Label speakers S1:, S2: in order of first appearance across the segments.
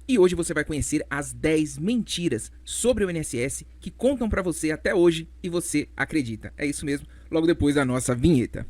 S1: E hoje você vai conhecer as 10 mentiras sobre o INSS que contam pra você até hoje e você acredita. É isso mesmo, logo depois da nossa vinheta.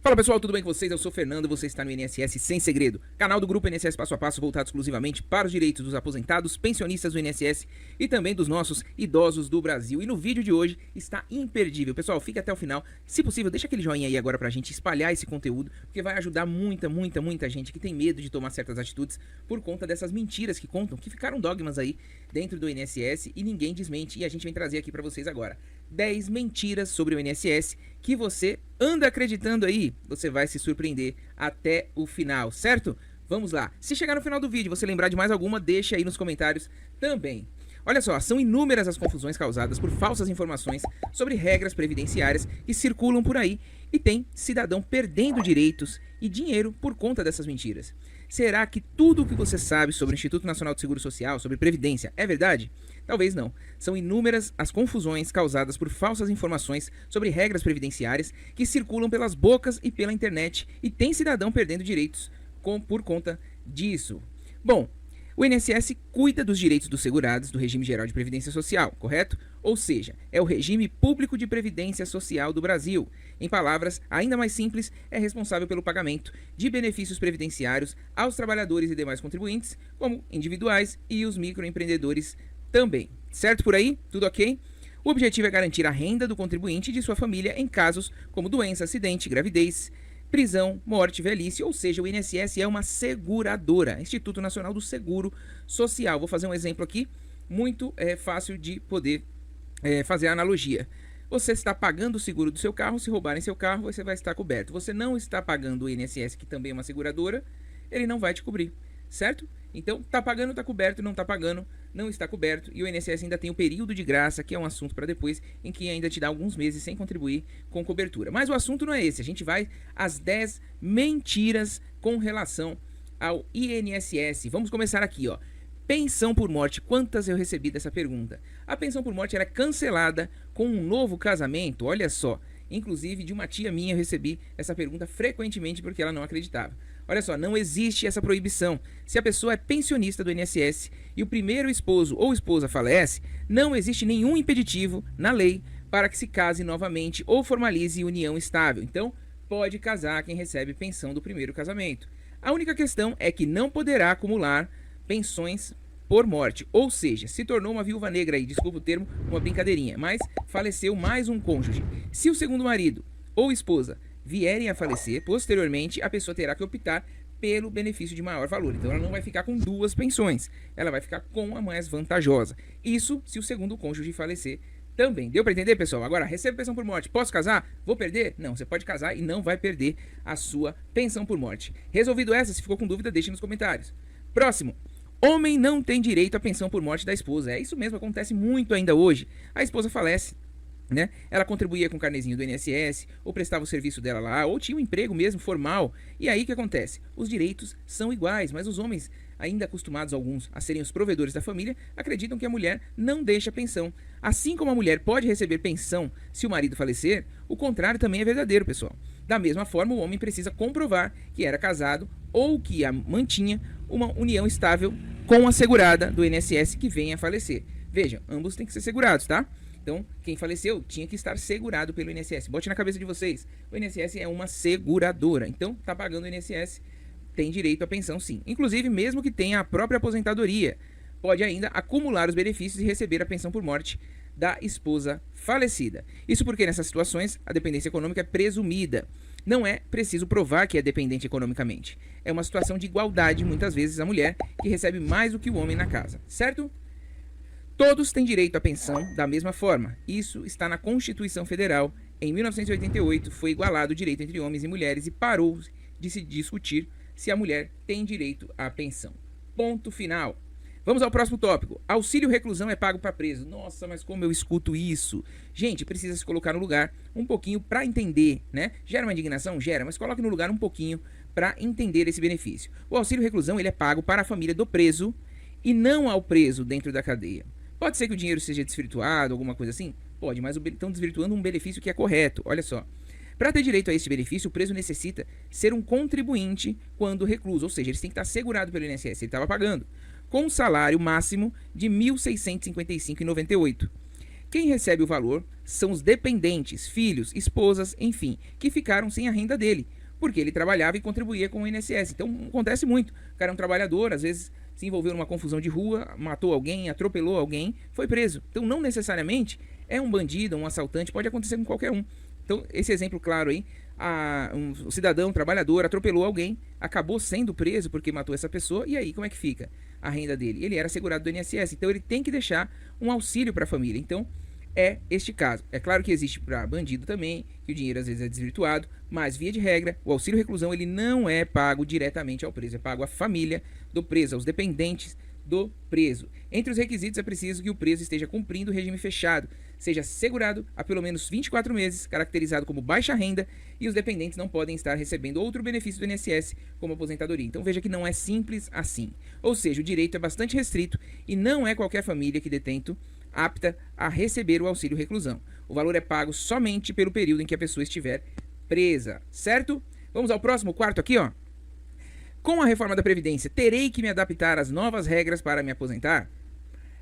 S1: Fala pessoal, tudo bem com vocês? Eu sou o Fernando e você está no INSS Sem Segredo, canal do grupo INSS Passo a Passo voltado exclusivamente para os direitos dos aposentados, pensionistas do INSS e também dos nossos idosos do Brasil. E no vídeo de hoje está imperdível. Pessoal, fique até o final. Se possível, deixa aquele joinha aí agora pra gente espalhar esse conteúdo, porque vai ajudar muita gente que tem medo de tomar certas atitudes por conta dessas mentiras que contam, que ficaram dogmas aí dentro do INSS e ninguém desmente. E a gente vem trazer aqui pra vocês agora 10 mentiras sobre o INSS que você anda acreditando aí. Você vai se surpreender até o final, certo? Vamos lá. Se chegar no final do vídeo e você lembrar de mais alguma, deixa aí nos comentários também. Olha só, são inúmeras as confusões causadas por falsas informações sobre regras previdenciárias que circulam por aí e tem cidadão perdendo direitos e dinheiro por conta dessas mentiras. Será que tudo o que você sabe sobre o Instituto Nacional de Seguro Social, sobre Previdência, é verdade? Talvez não. São inúmeras as confusões causadas por falsas informações sobre regras previdenciárias que circulam pelas bocas e pela internet e tem cidadão perdendo direitos por conta disso. Bom, o INSS cuida dos direitos dos segurados do Regime Geral de Previdência Social, correto? Ou seja, é o regime público de previdência social do Brasil. Em palavras ainda mais simples, é responsável pelo pagamento de benefícios previdenciários aos trabalhadores e demais contribuintes, como individuais e os microempreendedores também. Certo por aí? Tudo ok? O objetivo é garantir a renda do contribuinte e de sua família em casos como doença, acidente, gravidez, prisão, morte, velhice, ou seja, o INSS é uma seguradora, Instituto Nacional do Seguro Social. Vou fazer um exemplo aqui, muito fácil de poder fazer a analogia. Você está pagando o seguro do seu carro, se roubarem seu carro, você vai estar coberto. Você não está pagando o INSS, que também é uma seguradora, ele não vai te cobrir, certo? Então, está pagando, está coberto, não está pagando, não está coberto. E o INSS ainda tem o período de graça, que é um assunto para depois, em que ainda te dá alguns meses sem contribuir com cobertura. Mas o assunto não é esse, a gente vai às 10 mentiras com relação ao INSS. Vamos começar aqui, ó. Pensão por morte, quantas eu recebi dessa pergunta? A pensão por morte era cancelada com um novo casamento, olha só. Inclusive, de uma tia minha eu recebi essa pergunta frequentemente porque ela não acreditava. Olha só, não existe essa proibição. Se a pessoa é pensionista do INSS e o primeiro esposo ou esposa falece, não existe nenhum impeditivo na lei para que se case novamente ou formalize união estável. Então, pode casar quem recebe pensão do primeiro casamento. A única questão é que não poderá acumular pensões por morte, ou seja, se tornou uma viúva negra aí, desculpa o termo, uma brincadeirinha, mas faleceu mais um cônjuge. Se o segundo marido ou esposa vierem a falecer, posteriormente a pessoa terá que optar pelo benefício de maior valor. Então ela não vai ficar com duas pensões, ela vai ficar com a mais vantajosa. Isso se o segundo cônjuge falecer também. Deu para entender, pessoal? Agora, recebo pensão por morte, posso casar? Vou perder? Não, você pode casar e não vai perder a sua pensão por morte. Resolvido essa, se ficou com dúvida, deixe nos comentários. Próximo. Homem não tem direito à pensão por morte da esposa. É isso mesmo, acontece muito ainda hoje. A esposa falece, né? Ela contribuía com o carnezinho do INSS, ou prestava o serviço dela lá, ou tinha um emprego mesmo formal. E aí o que acontece? Os direitos são iguais, mas os homens, ainda acostumados alguns a serem os provedores da família, acreditam que a mulher não deixa pensão. Assim como a mulher pode receber pensão se o marido falecer, o contrário também é verdadeiro, pessoal. Da mesma forma, o homem precisa comprovar que era casado ou que a mantinha uma união estável com a segurada do INSS que venha a falecer. Veja, ambos têm que ser segurados, tá? Então, quem faleceu tinha que estar segurado pelo INSS. Bote na cabeça de vocês, o INSS é uma seguradora. Então, tá pagando o INSS, tem direito à pensão sim. Inclusive, mesmo que tenha a própria aposentadoria, pode ainda acumular os benefícios e receber a pensão por morte da esposa falecida. Isso porque nessas situações a dependência econômica é presumida. Não é preciso provar que é dependente economicamente. É uma situação de igualdade, muitas vezes a mulher que recebe mais do que o homem na casa, certo? Todos têm direito à pensão da mesma forma. Isso está na Constituição Federal. Em 1988 foi igualado o direito entre homens e mulheres e parou de se discutir se a mulher tem direito à pensão. Ponto final. Vamos ao próximo tópico. Auxílio reclusão é pago para preso. Nossa, mas como eu escuto isso? Gente, precisa se colocar no lugar um pouquinho para entender, né? Gera uma indignação? Gera, mas coloque no lugar um pouquinho para entender esse benefício. O auxílio reclusão ele é pago para a família do preso e não ao preso dentro da cadeia. Pode ser que o dinheiro seja desvirtuado, alguma coisa assim? Pode, mas estão desvirtuando um benefício que é correto. Olha só. Para ter direito a este benefício, o preso necessita ser um contribuinte quando recluso, ou seja, ele tem que estar segurado pelo INSS, ele estava pagando, com um salário máximo de R$ 1.655,98. Quem recebe o valor são os dependentes, filhos, esposas, enfim, que ficaram sem a renda dele, porque ele trabalhava e contribuía com o INSS. Então acontece muito, o cara é um trabalhador, às vezes se envolveu numa confusão de rua, matou alguém, atropelou alguém, foi preso. Então não necessariamente é um bandido, um assaltante, pode acontecer com qualquer um. Então esse exemplo claro aí, um cidadão, um trabalhador, atropelou alguém, acabou sendo preso porque matou essa pessoa, e aí como é que fica a renda dele? Ele era segurado do INSS, então ele tem que deixar um auxílio para a família. Então é este caso. É claro que existe para bandido também, que o dinheiro às vezes é desvirtuado, mas via de regra, o auxílio reclusão ele não é pago diretamente ao preso, é pago à família do preso, aos dependentes do preso. Entre os requisitos é preciso que o preso esteja cumprindo o regime fechado, seja segurado há pelo menos 24 meses, caracterizado como baixa renda, e os dependentes não podem estar recebendo outro benefício do INSS, como aposentadoria. Então veja que não é simples assim. Ou seja, o direito é bastante restrito e não é qualquer família que detento apta a receber o auxílio reclusão. O valor é pago somente pelo período em que a pessoa estiver presa, certo? Vamos ao próximo, quarto aqui, ó. Com a reforma da Previdência, terei que me adaptar às novas regras para me aposentar?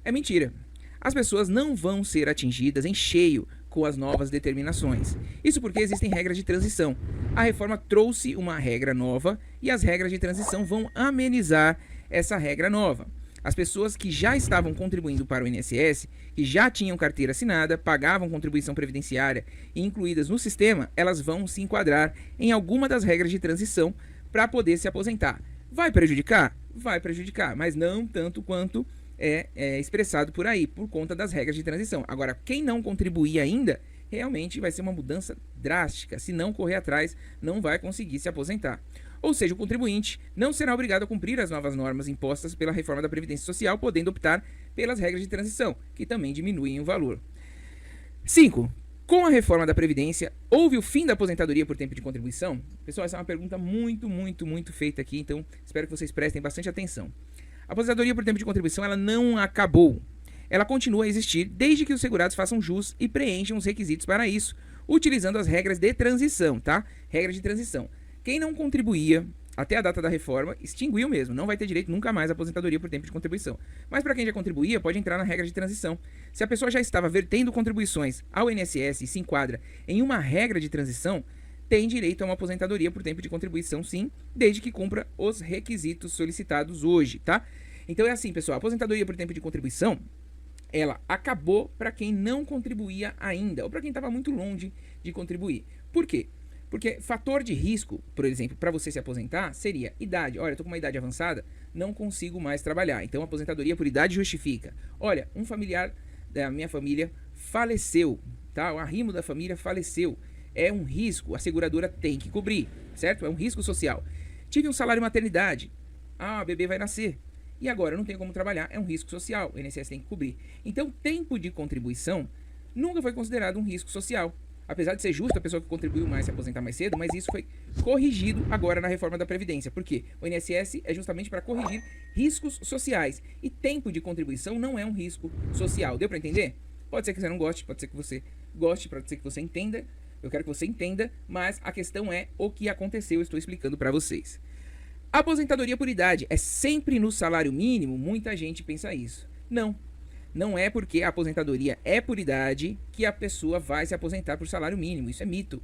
S1: É mentira. As pessoas não vão ser atingidas em cheio com as novas determinações. Isso porque existem regras de transição. A reforma trouxe uma regra nova e as regras de transição vão amenizar essa regra nova. As pessoas que já estavam contribuindo para o INSS, que já tinham carteira assinada, pagavam contribuição previdenciária e incluídas no sistema, elas vão se enquadrar em alguma das regras de transição para poder se aposentar. Vai prejudicar? Vai prejudicar, mas não tanto quanto é expressado por aí, por conta das regras de transição. Agora, quem não contribuir ainda, realmente vai ser uma mudança drástica. Se não correr atrás, não vai conseguir se aposentar. Ou seja, o contribuinte não será obrigado a cumprir as novas normas impostas pela reforma da Previdência Social, podendo optar pelas regras de transição, que também diminuem o valor. 5. Com a reforma da Previdência, houve o fim da aposentadoria por tempo de contribuição? Pessoal, essa é uma pergunta muito feita aqui, então espero que vocês prestem bastante atenção. A aposentadoria por tempo de contribuição, ela não acabou. Ela continua a existir desde que os segurados façam jus e preencham os requisitos para isso, utilizando as regras de transição, tá? Regras de transição. Quem não contribuía até a data da reforma, extinguiu mesmo, não vai ter direito nunca mais à aposentadoria por tempo de contribuição. Mas para quem já contribuía, pode entrar na regra de transição. Se a pessoa já estava vertendo contribuições ao INSS e se enquadra em uma regra de transição, tem direito a uma aposentadoria por tempo de contribuição, sim, desde que cumpra os requisitos solicitados hoje, tá? Então é assim, pessoal, a aposentadoria por tempo de contribuição, ela acabou para quem não contribuía ainda, ou para quem estava muito longe de contribuir. Por quê? Porque fator de risco, por exemplo, para você se aposentar, seria idade. Olha, eu estou com uma idade avançada, não consigo mais trabalhar. Então, a aposentadoria por idade justifica. Olha, um familiar da minha família faleceu, tá? O arrimo da família faleceu. É um risco, a seguradora tem que cobrir, certo? É um risco social. Tive um salário maternidade. Ah, o bebê vai nascer. E agora eu não tenho como trabalhar, é um risco social. O INSS tem que cobrir. Então, tempo de contribuição nunca foi considerado um risco social. Apesar de ser justo a pessoa que contribuiu mais se aposentar mais cedo, mas isso foi corrigido agora na reforma da Previdência. Por quê? O INSS é justamente para corrigir riscos sociais. E tempo de contribuição não é um risco social. Deu para entender? Pode ser que você não goste, pode ser que você goste, pode ser que você entenda. Eu quero que você entenda, mas a questão é o que aconteceu, eu estou explicando para vocês. A aposentadoria por idade é sempre no salário mínimo? Muita gente pensa isso. Não. Não é porque a aposentadoria é por idade que a pessoa vai se aposentar por salário mínimo. Isso é mito.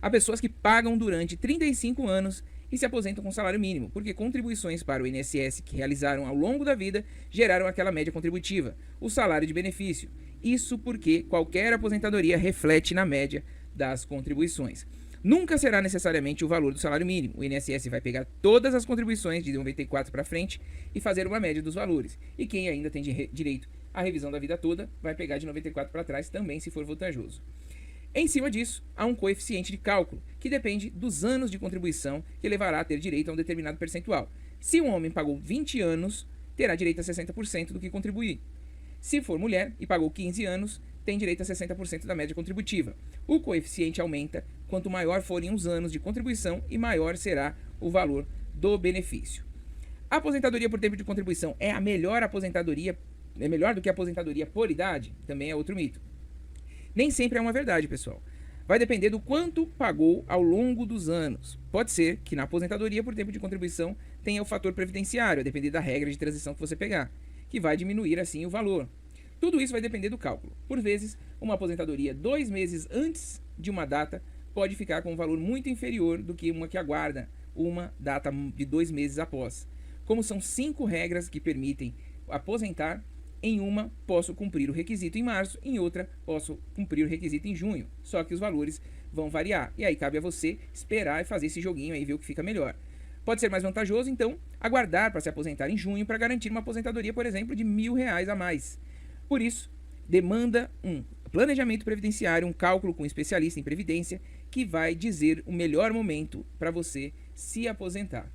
S1: Há pessoas que pagam durante 35 anos e se aposentam com salário mínimo, porque contribuições para o INSS que realizaram ao longo da vida geraram aquela média contributiva, o salário de benefício. Isso porque qualquer aposentadoria reflete na média das contribuições. Nunca será necessariamente o valor do salário mínimo. O INSS vai pegar todas as contribuições de 94 para frente e fazer uma média dos valores. E quem ainda tem direito à revisão da vida toda vai pegar de 94 para trás também, se for vantajoso. Em cima disso, há um coeficiente de cálculo, que depende dos anos de contribuição que levará a ter direito a um determinado percentual. Se um homem pagou 20 anos, terá direito a 60% do que contribuir. Se for mulher e pagou 15 anos, tem direito a 60% da média contributiva. O coeficiente aumenta quanto maior forem os anos de contribuição e maior será o valor do benefício. A aposentadoria por tempo de contribuição é a melhor aposentadoria, é melhor do que a aposentadoria por idade? Também é outro mito. Nem sempre é uma verdade, pessoal. vai depender do quanto pagou ao longo dos anos. Pode ser que na aposentadoria por tempo de contribuição tenha o fator previdenciário, a depender da regra de transição que você pegar, que vai diminuir assim o valor. Tudo isso vai depender do cálculo. Por vezes, uma aposentadoria 2 meses antes de uma data pode ficar com um valor muito inferior do que uma que aguarda uma data de 2 meses após. Como são 5 regras que permitem aposentar, em uma posso cumprir o requisito em março, em outra posso cumprir o requisito em junho. Só que os valores vão variar. E aí cabe a você esperar e fazer esse joguinho aí e ver o que fica melhor. Pode ser mais vantajoso, então, aguardar para se aposentar em junho para garantir uma aposentadoria, por exemplo, de R$1.000 a mais. Por isso, demanda um planejamento previdenciário, um cálculo com um especialista em previdência que vai dizer o melhor momento para você se aposentar.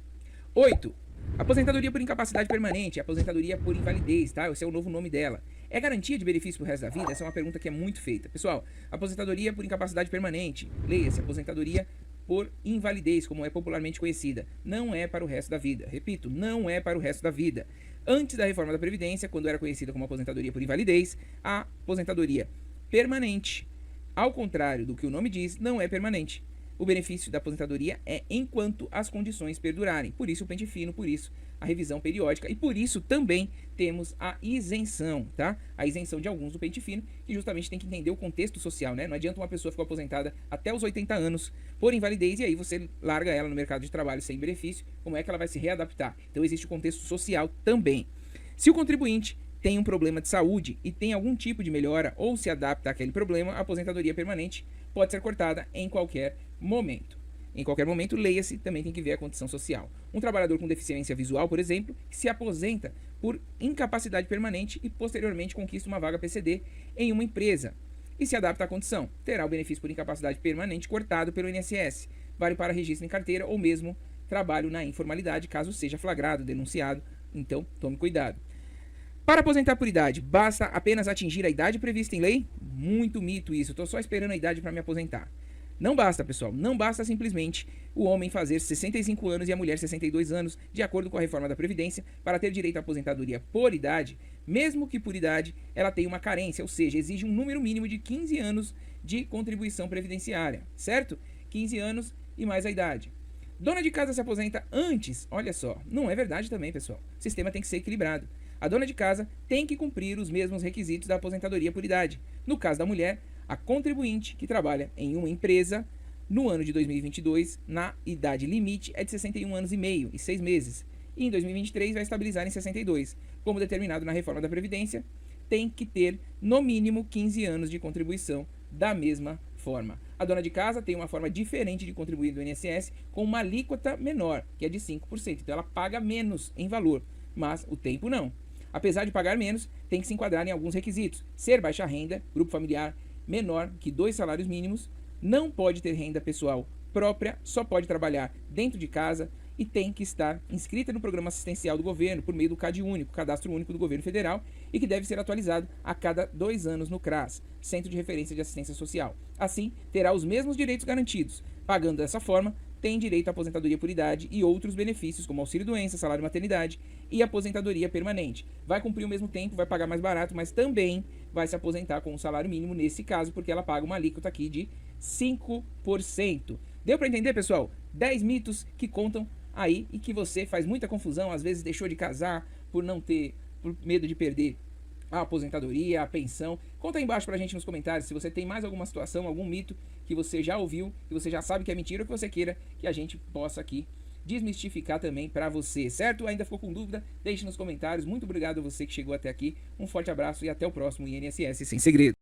S1: 8. Aposentadoria por incapacidade permanente, aposentadoria por invalidez, tá? Esse é o novo nome dela. É garantia de benefício pro resto da vida? Essa é uma pergunta que é muito feita. Pessoal, aposentadoria por incapacidade permanente, leia-se, aposentadoria por invalidez, como é popularmente conhecida, não é para o resto da vida. Repito, não é para o resto da vida. Antes da reforma da Previdência, quando era conhecida como aposentadoria por invalidez, a aposentadoria permanente, ao contrário do que o nome diz, não é permanente. O benefício da aposentadoria é enquanto as condições perdurarem. Por isso o pente fino, por isso a revisão periódica e por isso também temos a isenção, tá? A isenção de alguns do pente fino, que justamente tem que entender o contexto social, né? Não adianta uma pessoa ficar aposentada até os 80 anos por invalidez e aí você larga ela no mercado de trabalho sem benefício, como é que ela vai se readaptar? Então existe o contexto social também. Se o contribuinte tem um problema de saúde e tem algum tipo de melhora ou se adapta àquele problema, a aposentadoria permanente pode ser cortada em qualquer momento. Em qualquer momento, leia-se, também tem que ver a condição social. Um trabalhador com deficiência visual, por exemplo, que se aposenta por incapacidade permanente e posteriormente conquista uma vaga PCD em uma empresa e se adapta à condição, terá o benefício por incapacidade permanente cortado pelo INSS, vale para registro em carteira ou mesmo trabalho na informalidade, caso seja flagrado, denunciado, então tome cuidado. Para aposentar por idade, basta apenas atingir a idade prevista em lei? Muito mito isso, estou só esperando a idade para me aposentar. Não basta, pessoal, não basta simplesmente o homem fazer 65 anos e a mulher 62 anos, de acordo com a reforma da Previdência, para ter direito à aposentadoria por idade, mesmo que por idade ela tenha uma carência, ou seja, exige um número mínimo de 15 anos de contribuição previdenciária, certo? 15 anos e mais a idade. Dona de casa se aposenta antes, olha só, não é verdade também, pessoal. O sistema tem que ser equilibrado. A dona de casa tem que cumprir os mesmos requisitos da aposentadoria por idade. No caso da mulher, a contribuinte que trabalha em uma empresa no ano de 2022, na idade limite, é de 61 anos e meio e 6 meses. E em 2023 vai estabilizar em 62. Como determinado na reforma da Previdência, tem que ter no mínimo 15 anos de contribuição da mesma forma. A dona de casa tem uma forma diferente de contribuir do INSS com uma alíquota menor, que é de 5%. Então ela paga menos em valor, mas o tempo não. Apesar de pagar menos, tem que se enquadrar em alguns requisitos. Ser baixa renda, grupo familiar menor que 2 salários mínimos, não pode ter renda pessoal própria, só pode trabalhar dentro de casa e tem que estar inscrita no programa assistencial do governo por meio do CAD único, Cadastro Único do Governo Federal, e que deve ser atualizado a cada 2 anos no CRAS, Centro de Referência de Assistência Social. Assim, terá os mesmos direitos garantidos. Pagando dessa forma, tem direito à aposentadoria por idade e outros benefícios, como auxílio-doença, salário-maternidade e aposentadoria permanente. Vai cumprir o mesmo tempo, vai pagar mais barato, mas também vai se aposentar com um salário mínimo nesse caso, porque ela paga uma alíquota aqui de 5%. Deu para entender, pessoal? 10 mitos que contam aí e que você faz muita confusão, às vezes deixou de casar por medo de perder a aposentadoria, a pensão. Conta aí embaixo pra gente nos comentários se você tem mais alguma situação, algum mito que você já ouviu, que você já sabe que é mentira ou que você queira que a gente possa aqui desmistificar também pra você, certo? Ainda ficou com dúvida? Deixe nos comentários. Muito obrigado a você que chegou até aqui. Um forte abraço e até o próximo INSS Sem Segredo.